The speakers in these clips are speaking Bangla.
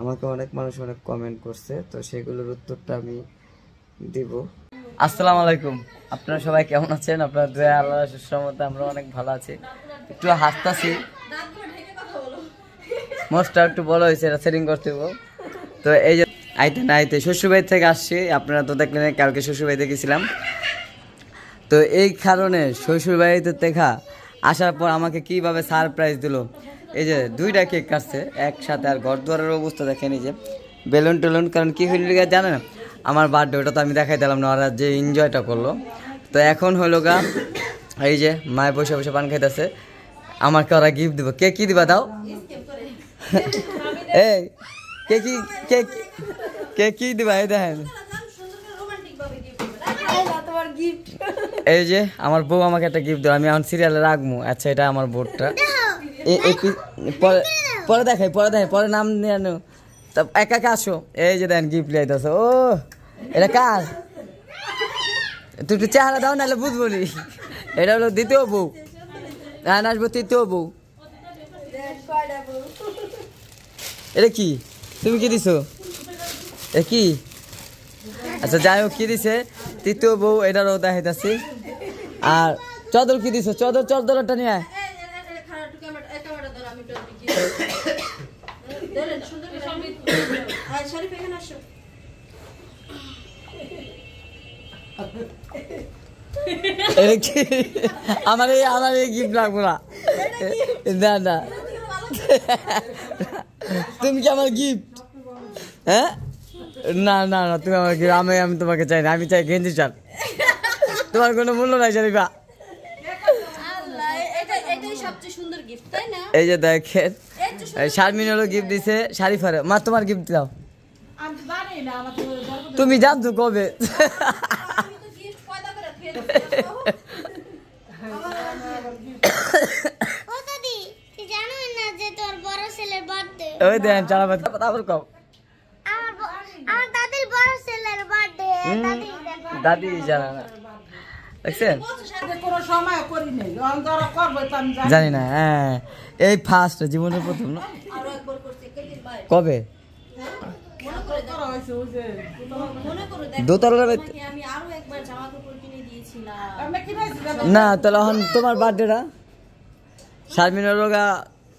আমাকে অনেক মানুষ অনেক কমেন্ট করছে, তো সেগুলোর উত্তরটা আমি দিব। আসসালামু আলাইকুম, আপনারা সবাই কেমন আছেন? আপনারা দয়া আল্লাহর সুসম্মতে আমরা অনেক ভালো আছি। একটু হাসতাছি, মোস্টটা একটু বড় হয়েছে, এটা সেটিং করতে হবে। তো এই যে আইতে শ্বশুরবাড়ি থেকে আসছি, আপনারা তো দেখলেন কালকে শ্বশুরবাড়িতে গেছিলাম। তো এই কারণে শ্বশুরবাড়িতে দেখা আসার পর আমাকে কিভাবে সারপ্রাইজ দিল। এই যে 2টা কেক কাটছে একসাথে, আর ঘর দুয়ারের অবস্থা দেখেন, এই যে বেলুন টেলুন। কারণ কি হইল জানে না, আমার বার্থডে, ওটা তো আমি দেখাই দিলাম না, ওরা যে এনজয়টা করলো। তো এখন হইলো গা এই যে মায়ে বসে বসে পান খাইতেছে, আমাকে ওরা গিফট দিব। কে কি দিবা দাও? এই কে কি দিবা? এই দেখেন, এই যে আমার বউ আমাকে একটা গিফট দেয়, আমি এখন সিরিয়ালে রাখবো। আচ্ছা, এটা আমার বোর্ডটা, পরে দেখাই, পরে নাম নিয়ে আনো। তা একা একা আসো। এই যে দেন গিফট লাইতেছে। ও এটা কার? তুই একটু চেহারা দাও, নাহলে বুঝবো নি। এটা হলো দ্বিতীয় বউ, হ্যাঁ আসবো তৃতীয় বউ। এটা কি? তুমি কি দিছো? এ কি? আচ্ছা যাই হোক, কি দিছে তৃতীয় বউ, এটারও দেখাইতেছি। আর চদর কি দিছো? চদরটা নিয়ে আমার এই গিফট লাগবো না। না তুমি কি আমার গিফট? হ্যাঁ না, তুমি আমার গিফট, আমি তোমাকে চাই না, আমি চাই গেঞ্জি শার্ট। তোমার কোনো মূল্য নাই শরীফা। এই যে দেখেন, শারমিন হলো গিফট দিছে শারিফারে। মা তোমার গিফট দাও। তুমি জানছো কবে? ওই দেন চালাবাদ আবার কও। দাদি জানা না, দেখছেন? জানি না, হ্যাঁ এই ফার্স্ট, জীবনের প্রথম না। কবে? না তাহলে এখন তোমার বার্থডেটা শারমিনের লোগা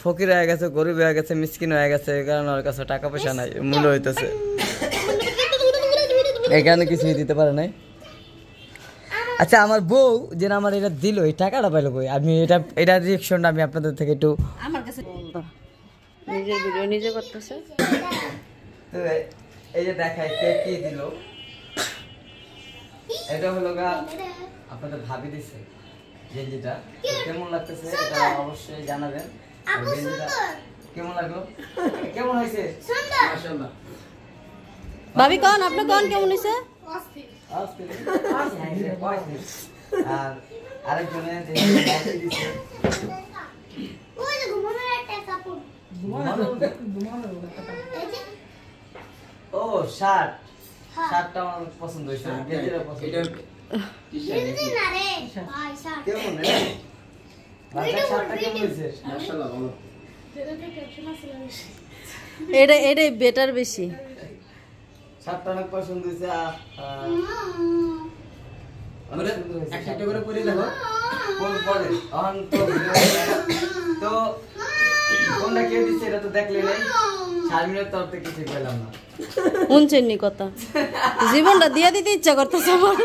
ফকির হয়ে গেছে, গরিব হয়ে গেছে, মিসকিন হয়ে গেছে, কারণ ওর কাছে টাকা পয়সা নাই, মূল্য হইতেছে, এই কারণে কিছুই দিতে পারে নাই। আচ্ছা আমার বউ যে আমার এটা দিল, এই টাকাটা পাইলো কই? আমি এটা রিঅ্যাকশনটা আমি আপনাদের থেকে একটু, আমার কাছে নিজের ভিডিও নিজে করতেছে। তো এই যে দেখাই কে কি দিল, এটা হলো গা আপনাদের ভাবি দিছে গেঞ্জিটা। কেমন লাগতেছে এটা অবশ্যই জানাবেন। গেঞ্জিটা কেমন লাগলো? কেমন হয়েছে? মাশাআল্লাহ। ভাবি কোন আপনি কোন কেমন হয়েছে? আর আরেকজনে যে দিছে, ওই যে ঘুমানোর একটা কাপড়, ও শার্টটা আমার পছন্দ হয়েছে, গেঞ্জিটা পছন্দ। গেঞ্জি না রে ভাই, শার্ট কেমন রে? বাচ্চা শার্টটা কেমন হয়েছে? মাশাআল্লাহ ভালো। এটা বেটার বেশি, শার্টটা অনেক পছন্দ হয়েছে। আমরা একটা করে পরে দেখো কোন পরে অন তো কোনটা কে দিছে এটা তো দেখলে নাই, শারমিনের তরফ থেকে কিছু পেলাম না। শুনছেন নি কথা, জীবনটা দিয়ে দিতে ইচ্ছা করতেছে আমার।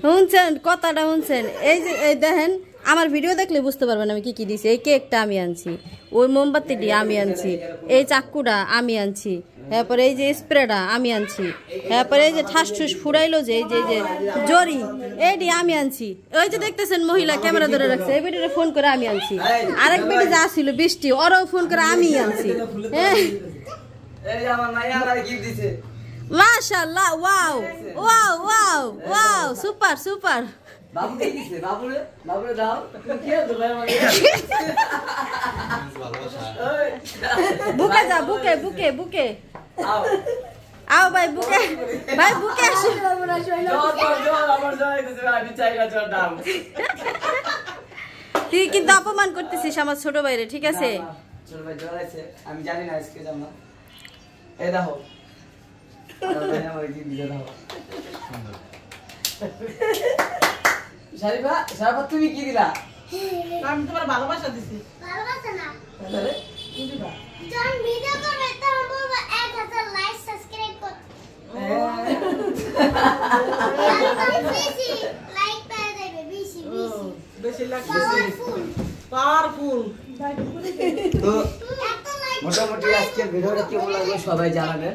শুনছেন কথাটা, শুনছেন? এই যে এই দেখেন, আমার ভিডিও দেখলে বুঝতে পারবেন আমি কি কি দিছি। এই কেকটা আমি আনছি, ওই মোমবাতিটি আমি আনছি, এই চাকুটা আমি আনছি, তারপরে এই যে স্প্রেটা আমি আনছি, তারপরে এই যে ঠাস ঠুস ফুরাইলো যে এই যে জরি, এইটি আমি আনছি। ওই যে দেখতেছেন মহিলা ক্যামেরা ধরে রাখছে, এই বেটিটা ফোন করে আমি আনছি। আরেক বেটি যা ছিল বৃষ্টি, ওরাও ফোন করে আমি আনছি। মাশাআল্লাহ, wow wow wow wow, super super. বাবু কি দিছে? বাবুরে দাও। কি হলো ভাই আমাকে? বুকে যা, বুকে আও ভাই, বুকে আসো। জল আমার জয় দিছে, আমি চাই না জল দাও। তুই কিন্তু অপমান করতেছিস আমার ছোট ভাইরে, ঠিক আছে? ছোট ভাই জ্বর আছে, আমি জানি না আজকে যাব না। এই দেখো শারিফা তুমি কি দিলা? আমি তোমার ভালোবাসা দিছি। ভালোবাসা না তাহলে কি দিবা? যখন ভিডিও করবে তখন বলবো 1000 লাইক সাবস্ক্রাইব করতে। বেশি লাইক পাওয়া যাবে, বেশি বেশি বেশি লাগছে। পাওয়ারফুল। পাওয়ারফুল। তো এত লাইক মোটামুটি আজকের ভিডিওটা কেমন লাগলো সবাই জানাবেন।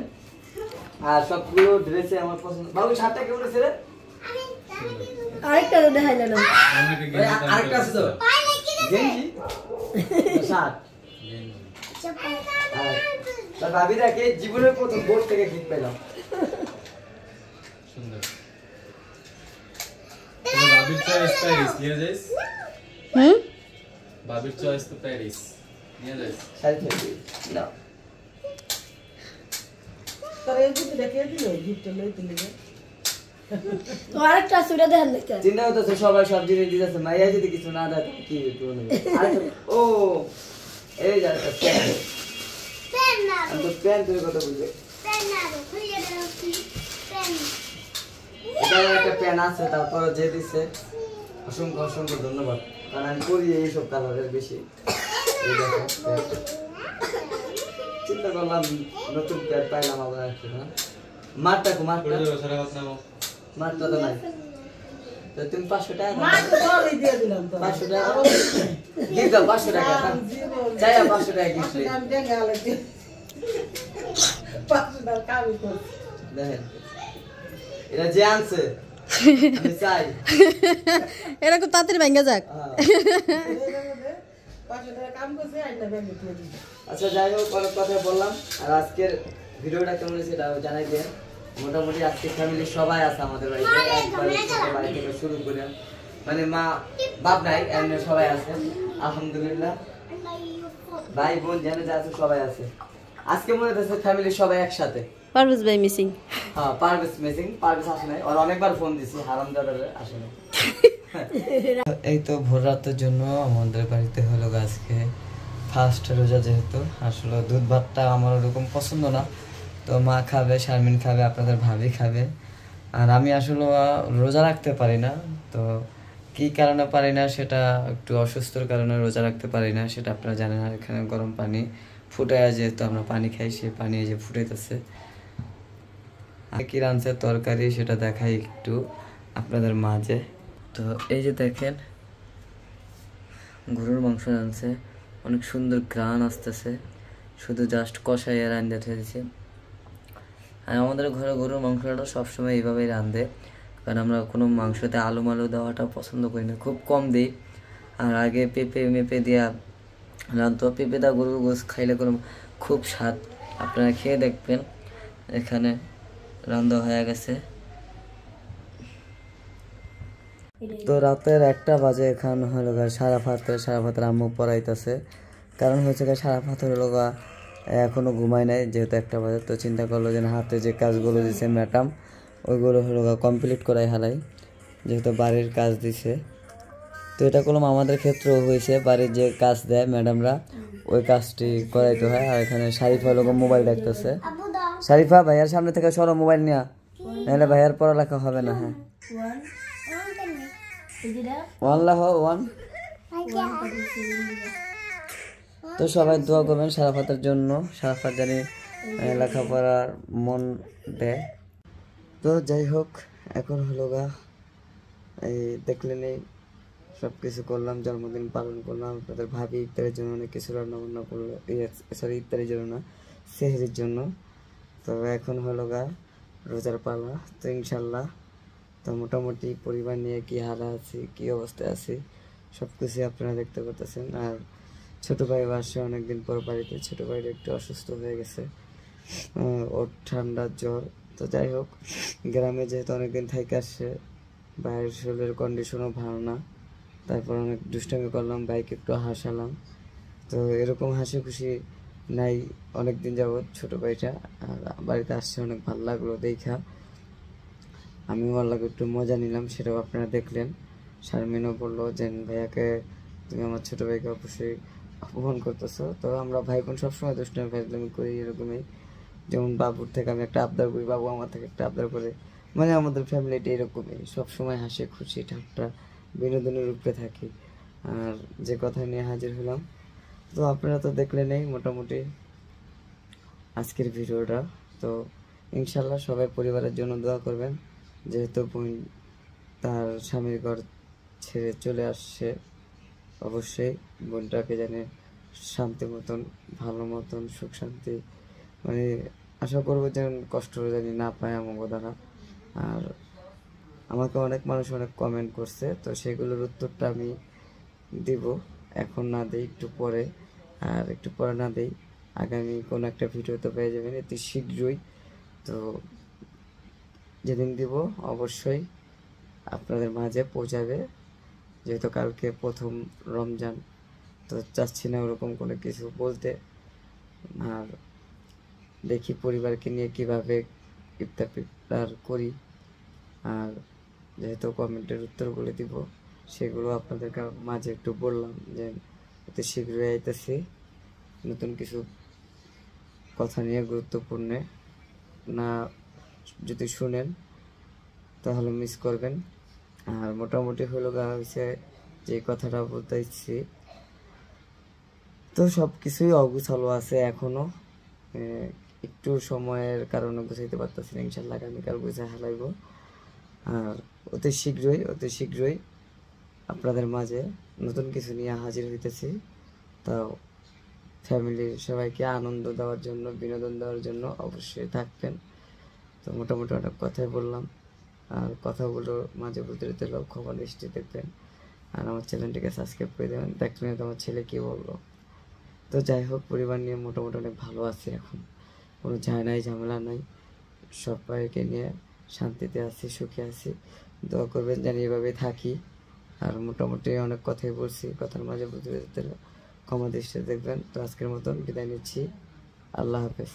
আর সবগুলো ড্রেসে আমার পছন্দ। বাবু শার্টটা কেমন আছে রে? আমি আরেকটা দেখাইলে না। আরেকটা আছে তো পাই লাইক গেঞ্জি শার্ট। আর ভাবিরাকে জীবনের প্রথম বোর্ড থেকে গিফট পেলাম। সুন্দর। বাবির চয়েস প্যারিস নিয়ে যাইস। বাবির চয়েস তো প্যারিস নিয়ে যাইস। শাড়ি না তোর এই গিফট দেখে দিল, গিফট লইতে লিগে। তো আরেকটা সুরা দেখান দেখে। চিন্তা করতেছে সবাই সব জিনিস দিতেছে, মাইয়া যদি কিছু না দেয় তাহলে কি একটু নেবে। ও এই যা পেন না আমি তো প্যান্ট তোর কথা বলছি। পেন না খুলে দাও পেন। এটা একটা প্যান আছে, তারপর যে দিছে অসংখ্য অসংখ্য ধন্যবাদ, কারণ আমি করি এইসব কালারের বেশি। এই দেখো প্যান্ট। চিন্তা করলাম নতুন প্যান্ট পাইলাম আবার একটা না। মারটা পড়ে যাবে সারা রাত নাও। মারটা তো নাই। তো তুমি 500 টাকা দাও। মা তো বলেই দিয়ে দিলাম তো। 500 টাকা গিফট দাও, 500 টাকা চাই, 500 টাকা গিফট আমি দেখে আলাদা 500 টাকা কামি কর। দেখেন এটা যে আনছে আমি চাই এটা খুব তাড়াতাড়ি ভেঙে যাক। 500 টাকা কাম করছে আইনা ব্যাগে তুলে দিই। আচ্ছা যাই হোক, অনেক কথা বললাম। আর আজকের ভিডিওটা কেমন হয়েছে সেটাও জানাই দেন। মোটামুটি আজকের ফ্যামিলি সবাই আছে আমাদের বাড়িতে, একবারে ছোট ভাই থেকে শুরু করে মানে মা বাপ নাই এমনি সবাই আছে আলহামদুলিল্লাহ। ভাই বোন জানে যা আছে সবাই আছে। আজকে মনে হচ্ছে ফ্যামিলি সবাই একসাথে। পারভেজ ভাই মিসিং। হ্যাঁ পারভেজ মিসিং, পারভেজ আসে নাই, আর অনেকবার ফোন দিছি হারামজাদারে আসে নাই। এই তো ভোর রাতের জন্য আমাদের বাড়িতে হলো আজকে ফার্স্ট রোজা, যেহেতু আসলে দুধ ভাতটা আমার ওরকম পছন্দ না, তো মা খাবে, শারমিন খাবে, আপনাদের ভাবি খাবে। আর আমি আসলে রোজা রাখতে পারি না, তো কি কারণে পারি না সেটা, একটু অসুস্থর কারণে রোজা রাখতে পারি না সেটা আপনারা জানেন। আর এখানে গরম পানি ফুটায়, যেহেতু আমরা পানি খাই, সেই পানি এই যে ফুটাইতেছে। কি রাঁধছে তরকারি সেটা দেখাই একটু আপনাদের মাঝে। তো এই যে দেখেন গরুর মাংস রাঁধছে, অনেক সুন্দর ঘ্রাণ আসতেছে, শুধু জাস্ট কষাইয়া রাঁধতে দিয়েছে। আর আমাদের ঘরে গরুর মাংসটা সবসময় এইভাবেই রাঁধে, কারণ আমরা কোনো মাংসতে আলু মালু দেওয়াটা পছন্দ করি না, খুব কম দিই। আর আগে পেঁপে মেপে দিয়া রাঁধতো, পেঁপে দা গরুর গোশ খাইলে কোনো খুব স্বাদ, আপনারা খেয়ে দেখবেন। এখানে রান্না হয়ে গেছে। তো রাতের 1টা বাজে, এখন হলো সারাফাতের আম্মু পড়াইতেছে, কারণ হচ্ছে সারাফাত হলো এখনো ঘুমায় নাই, যেহেতু 1টা বাজে। তো চিন্তা করলো যে হাতে যে কাজগুলো দিছে ম্যাডাম, ওইগুলো হলো কমপ্লিট করাই হালাই, যেহেতু বাড়ির কাজ দিছে। তো এটা করলাম আমাদের ক্ষেত্রেও হয়েছে, বাড়ির যে কাজ দেয় ম্যাডামরা ওই কাজটি করাইতে হয়। আর এখানে শারিফা হলো মোবাইল দেখতেছে। শারিফা ভাইয়ার সামনে থেকে সরো মোবাইল নিয়ে, নাহলে ভাইয়ার পড়ালেখা হবে না। হ্যাঁ ওয়ান লাহ ওয়ান। তো সবাই দোয়া করবেন সারাফাতের জন্য, সারাফাত জানি লেখাপড়ার মন দেয়। তো যাই হোক, এখন হলো এই দেখলেন সব কিছু করলাম, জন্মদিন পালন করলাম। আপনাদের ভাবি ইফতারের জন্য অনেক কিছু রান্না বান্না করলো, সরি ইফতারের জন্য না, সেহরির জন্য। তো এখন হলো রোজার পালা, তো ইনশাল্লাহ। তো মোটামুটি পরিবার নিয়ে কি হালা আছি, কি অবস্থায় আছি, সব কিছুই আপনারা দেখতে করতেছেন। আর ছোটো ভাই আসছে অনেকদিন পর বাড়িতে, ছোটো ভাইয়ের একটু অসুস্থ হয়ে গেছে, ওর ঠান্ডা জ্বর। তো যাই হোক, গ্রামে যেহেতু অনেকদিন থেকে আসছে, ভাইয়ের শরীরের কন্ডিশনও ভালো না, তারপর অনেক দুষ্টামি করলাম, বাইকে একটু হাসালাম। তো এরকম হাসি খুশি নাই অনেকদিন যাবৎ ছোটো ভাইটা। আর বাড়িতে আসছে, অনেক ভালো লাগলো দেখা, আমিও ভালো লাগলো, একটু মজা নিলাম, সেটাও আপনারা দেখলেন। শারমিনও বললো যে ভাইয়াকে তুমি আমার ছোট ভাইকে অবশ্যই অপমান করতেছো। তো আমরা ভাই বোন সবসময় দুষ্টামি ফাজলামি করি এরকমই। যেমন বাবুর থেকে আমি একটা আবদার করি, বাবু আমার থেকে একটা আবদার করে, মানে আমাদের ফ্যামিলিটা এরকমই, সবসময় হাসি খুশি ঠাট্টা বিনোদনের রূপে থাকি। আর যে কথা নিয়ে হাজির হলাম, তো আপনারা তো দেখলেনই মোটামুটি আজকের ভিডিওটা। তো ইনশাল্লাহ সবাই পরিবারের জন্য দোয়া করবেন, যেহেতু বোন তার স্বামীর ঘর ছেড়ে চলে আসছে, অবশ্যই বোনটাকে জানে শান্তি মতন ভালো মতন সুখ শান্তি, মানে আশা করবো যেন কষ্ট জানি না পায় আমাকে দ্বারা। আর আমাকে অনেক মানুষ অনেক কমেন্ট করছে, তো সেগুলোর উত্তরটা আমি দিব, এখন না দিই একটু পরে, আর একটু পরে না দিই আগামী কোনো একটা ভিডিও তো পেয়ে যাবেন অতি শীঘ্রই। তো যেদিন দিব অবশ্যই আপনাদের মাঝে পৌঁছাবে, যেহেতু কালকে প্রথম রমজান, তো চাচ্ছি না ওরকম কোনো কিছু বলতে। আর দেখি পরিবারকে নিয়ে কিভাবে ইফতার করি, আর যেহেতু কমেন্টের উত্তরগুলো দিব সেগুলো আপনাদের মাঝে একটু বললাম যে অতি শীঘ্রই আইতেছি নতুন কিছু কথা নিয়ে গুরুত্বপূর্ণ। না যদি শুনেন তাহলে মিস করবেন। আর মোটামুটি হলো গা হয়েছে যে কথাটা বলতেছি, তো সব কিছুই অগুছালো আছে এখনো, একটু সময়ের কারণে গুছাইতে পারতেছি না। ইনশাল্লাহ আগামীকাল গুছাই হালাইব। আর অতি শীঘ্রই আপনাদের মাঝে নতুন কিছু নিয়ে হাজির হইতেছি। তাও ফ্যামিলির সবাইকে আনন্দ দেওয়ার জন্য, বিনোদন দেওয়ার জন্য অবশ্যই থাকবেন। তো মোটামুটি অনেক কথাই বললাম, আর কথাগুলো মাঝে বলতে ক্ষমা দৃষ্টি দেখবেন। আর আমার চ্যানেলটিকে সাবস্ক্রাইব করে দেবেন, দেখবেন তো আমার ছেলে কী বললো। তো যাই হোক, পরিবার নিয়ে মোটামুটি অনেক ভালো আছি এখন, কোনো ঝামেলা নাই, সবাইকে নিয়ে শান্তিতে আছি, সুখে আছি। দোয়া করবেন জানি এভাবে থাকি। আর মোটামুটি অনেক কথাই বলছি, কথার মাঝে বলতে ক্ষমা দৃষ্টি দেখবেন। তো আজকের মতন বিদায় নিচ্ছি, আল্লাহ হাফেজ।